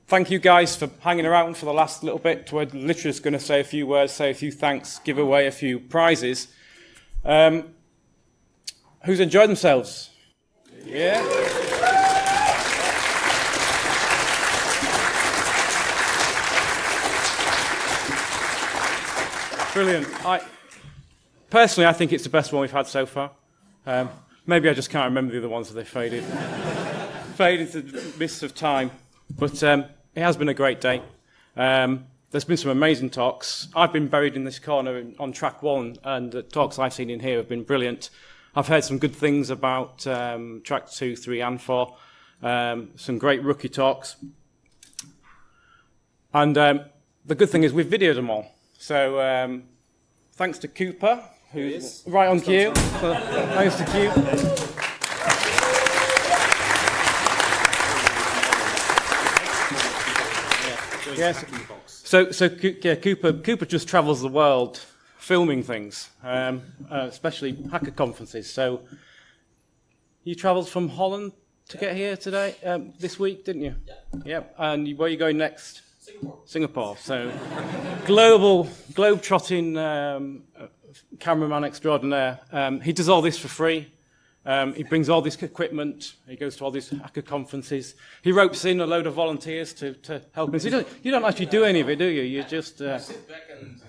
thank you guys for hanging around for the last little bit. We're literally just going to say a few words, say a few thanks, give away a few prizes. Who's enjoyed themselves? Yeah? Brilliant. Personally, I think it's the best one we've had so far. Maybe I just can't remember the other ones, so they faded. Faded into the mists of time. But it has been a great day. There's been some amazing talks. I've been buried in this corner on track 1, and the talks I've seen in here have been brilliant. I've heard some good things about track 2, 3, and 4. Some great rookie talks. And the good thing is we've videoed them all. So thanks to Cooper, who's right on cue. Thanks to Cooper. Yes. So Cooper just travels the world filming things, especially hacker conferences. So you travelled from Holland to get here today, this week, didn't you? Yeah. Yep. And where are you going next? Singapore. So globe-trotting cameraman extraordinaire. He does all this for free. He brings all this equipment. He goes to all these hacker conferences. He ropes in a load of volunteers to help him. So you don't actually do any of it, do you? You just sit back and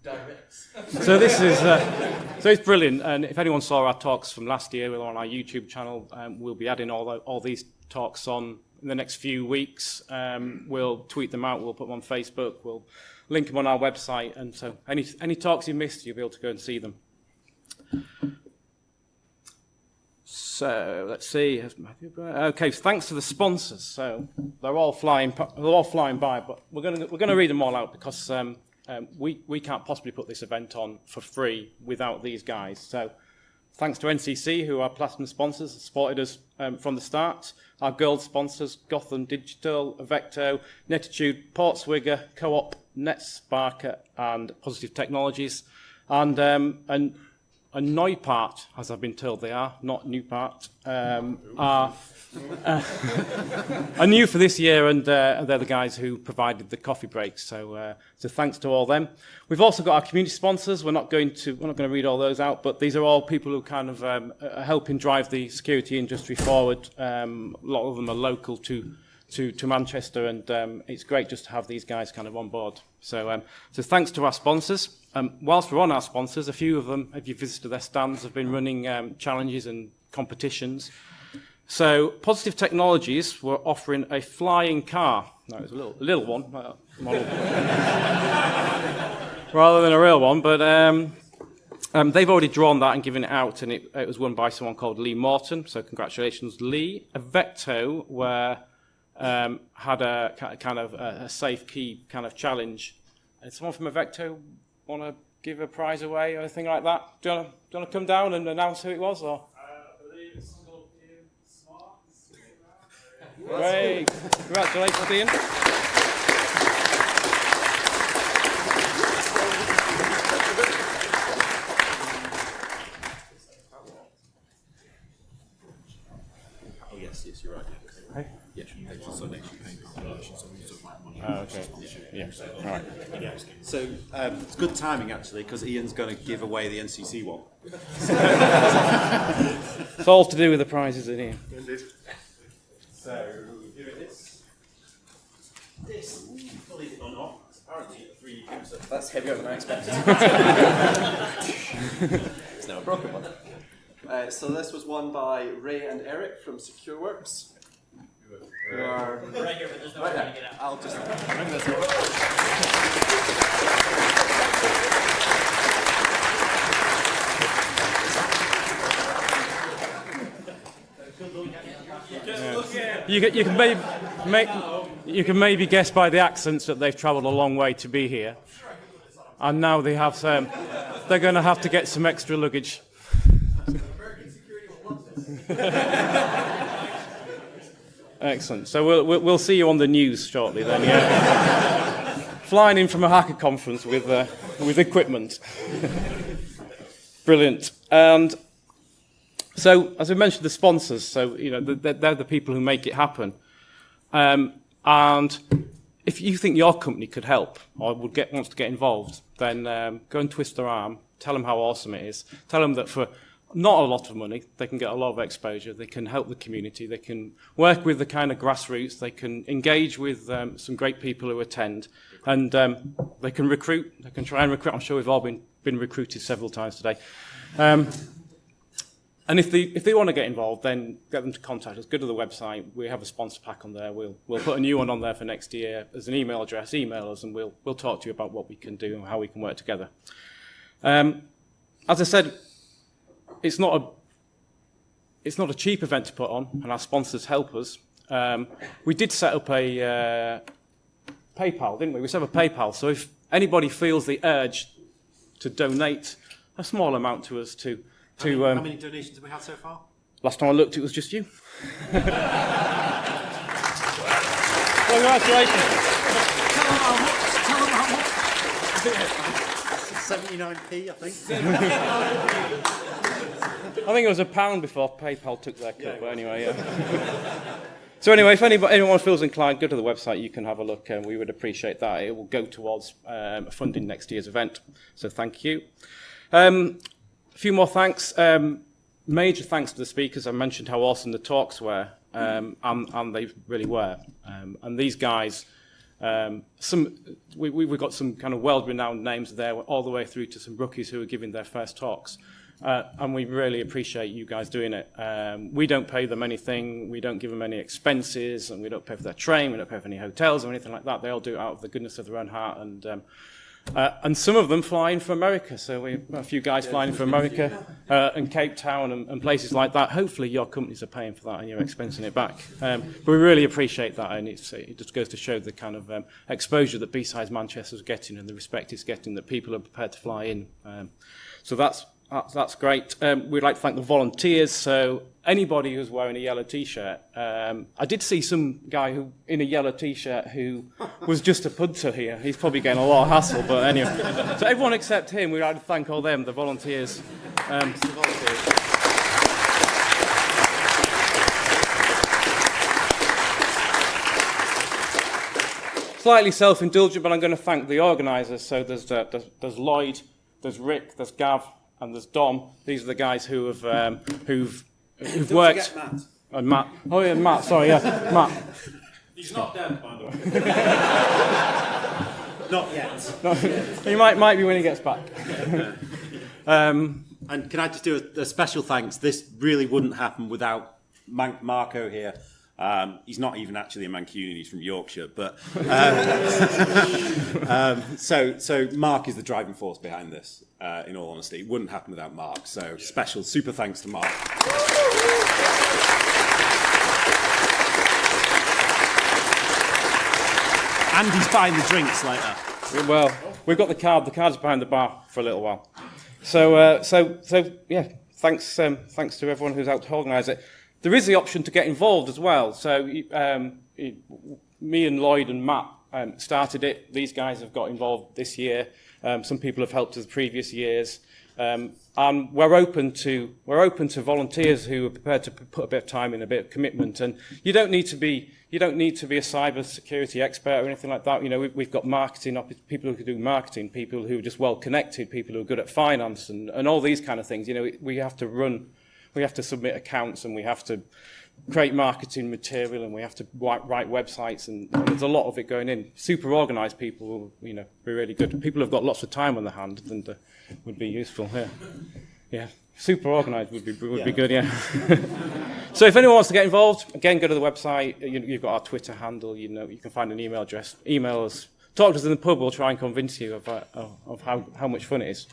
direct. So this is so it's brilliant. And if anyone saw our talks from last year, we're on our YouTube channel. We'll be adding all these talks on in the next few weeks. We'll tweet them out. We'll put them on Facebook. We'll link them on our website. And so any talks you missed, you'll be able to go and see them. So let's see. Okay, so thanks to the sponsors. So they're all flying by, but we're going to read them all out because we can't possibly put this event on for free without these guys. So thanks to NCC, who are platinum sponsors, supported us from the start. Our gold sponsors: Gotham Digital, Avecto, Netitude, Portswigger, Co-op, NetSparker, and Positive Technologies, and Neupart, as I've been told they are, not Newpart, are new for this year, and they're the guys who provided the coffee breaks. So thanks to all them. We've also got our community sponsors. We're not going to read all those out, but these are all people who kind of are helping drive the security industry forward. A lot of them are local to Manchester, and it's great just to have these guys kind of on board. So thanks to our sponsors. Whilst we're on our sponsors, a few of them, if you visited their stands, have been running challenges and competitions. So Positive Technologies were offering a flying car. No, it was a little one, model. Rather than a real one, but they've already drawn that and given it out, and it was won by someone called Lee Morton. So congratulations, Lee. Avecto had a kind of a safe key kind of challenge. And someone from Avecto want to give a prize away or anything like that? Do you want to come down and announce who it was? Or? I believe it's called Ian Smart. Great. Congratulations, Ian. Oh, yes, you're right. Hey? Yeah, so next you pay so we talk about money. Oh, okay. Yeah. All right. Yeah. So it's good timing actually, because Ian's going to give away the NCC one. It's all to do with the prizes in here. Indeed. So here it is. This, believe it or not, is apparently a 3D printer. That's heavier than I expected. It's now a broken one. So this was won by Ray and Eric from SecureWorks. Who are Right here, but there's no right way there. to get out. I'll just bring this over. You can maybe guess by the accents that they've travelled a long way to be here, and now they have some. They're going to have to get some extra luggage. Excellent. So we'll see you on the news shortly then. Yeah. Flying in from a hacker conference with equipment. Brilliant. And so, as we mentioned, the sponsors. So they're the people who make it happen. And if you think your company could help or wants to get involved, then go and twist their arm, tell them how awesome it is, tell them that for not a lot of money, they can get a lot of exposure, they can help the community, they can work with the kind of grassroots, they can engage with some great people who attend, and they can recruit, they can try and recruit. I'm sure we've all been recruited several times today. And if they want to get involved, then get them to contact us. Go to the website. We have a sponsor pack on there. We'll put a new one on there for next year as an email address. Email us, and we'll talk to you about what we can do and how we can work together. As I said, it's not a cheap event to put on, and our sponsors help us. We did set up a PayPal, didn't we? We set up a PayPal. So if anybody feels the urge to donate a small amount to us to How many donations have we had so far? last time I looked, it was just you. Congratulations. Tell them how much. 79p, I think. I think it was £1 before PayPal took their cut, but anyway, yeah. So anyway, if anyone feels inclined, go to the website, you can have a look, and we would appreciate that. It will go towards funding next year's event, so thank you. A few more thanks. Major thanks to the speakers. I mentioned how awesome the talks were, and they really were. And these guys, we've got some kind of world-renowned names there, all the way through to some rookies who are giving their first talks. And we really appreciate you guys doing it. We don't pay them anything. We don't give them any expenses, and we don't pay for their train. We don't pay for any hotels or anything like that. They all do it out of the goodness of their own heart. And some of them fly in from America. So we have a few guys flying in from America and Cape Town and places like that. Hopefully your companies are paying for that and you're expensing it back. But we really appreciate that, and it just goes to show the kind of exposure that B-Sides Manchester is getting and the respect it's getting, that people are prepared to fly in. So that's great. We'd like to thank the volunteers. So anybody who's wearing a yellow T-shirt, I did see some guy who in a yellow T-shirt who was just a punter here. He's probably getting a lot of hassle, but anyway. So everyone except him, we'd like to thank all them, the volunteers. Slightly self-indulgent, but I'm going to thank the organisers. So there's Lloyd, there's Rick, there's Gav, and there's Dom. These are the guys who have who've worked. Forget Matt. And Matt. Oh yeah, Matt. Sorry, yeah, Matt. He's not dead, by the way. Not yet. No, he might be when he gets back. And can I just do a special thanks? This really wouldn't happen without Marco here. He's not even actually a Mancunian, he's from Yorkshire, but so Mark is the driving force behind this, in all honesty. It wouldn't happen without Mark, so special super thanks to Mark. And he's buying the drinks later. Well, we've got the card. The card's behind the bar for a little while. So yeah, thanks to everyone who's helped to organise it. There is the option to get involved as well. So me and Lloyd and Matt started it. These guys have got involved this year. Some people have helped us previous years. And we're open to volunteers who are prepared to put a bit of time in, a bit of commitment. And you don't need to be a cyber security expert or anything like that. You know, we've got marketing, people who can do marketing, people who are just well connected, people who are good at finance and all these kind of things. You know, we have to submit accounts, and we have to create marketing material, and we have to write websites, and there's a lot of it going in. Super organised people will, you know, be really good. People who've got lots of time on their hand and would be useful. Yeah. Super organised would be good. Yeah. So if anyone wants to get involved, again, go to the website. You've got our Twitter handle. You know, you can find an email address. Email us. Talk to us in the pub. We'll try and convince you of how much fun it is.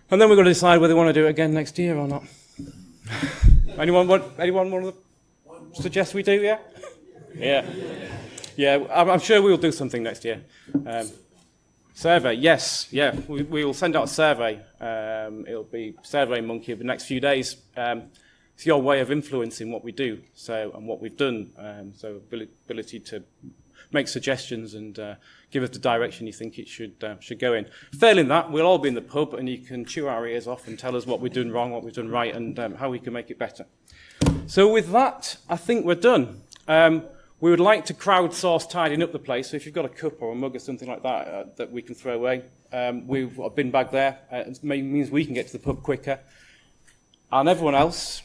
And then we've got to decide whether we want to do it again next year or not. Anyone want to suggest we do? Yeah. I'm sure we'll do something next year. Survey, yes, yeah. We will send out a survey. It'll be SurveyMonkey over the next few days. It's your way of influencing what we do, and what we've done. So ability to make suggestions and give us the direction you think it should go in. Failing that, we'll all be in the pub, and you can chew our ears off and tell us what we're doing wrong, what we've done right, and how we can make it better. So with that, I think we're done. We would like to crowdsource tidying up the place, so if you've got a cup or a mug or something like that that we can throw away, we've got a bin bag there. It means we can get to the pub quicker. And everyone else,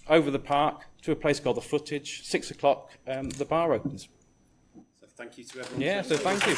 over the park, to a place called The Footage, 6 o'clock, the bar opens. So thank you to everyone. Yeah, so thank you.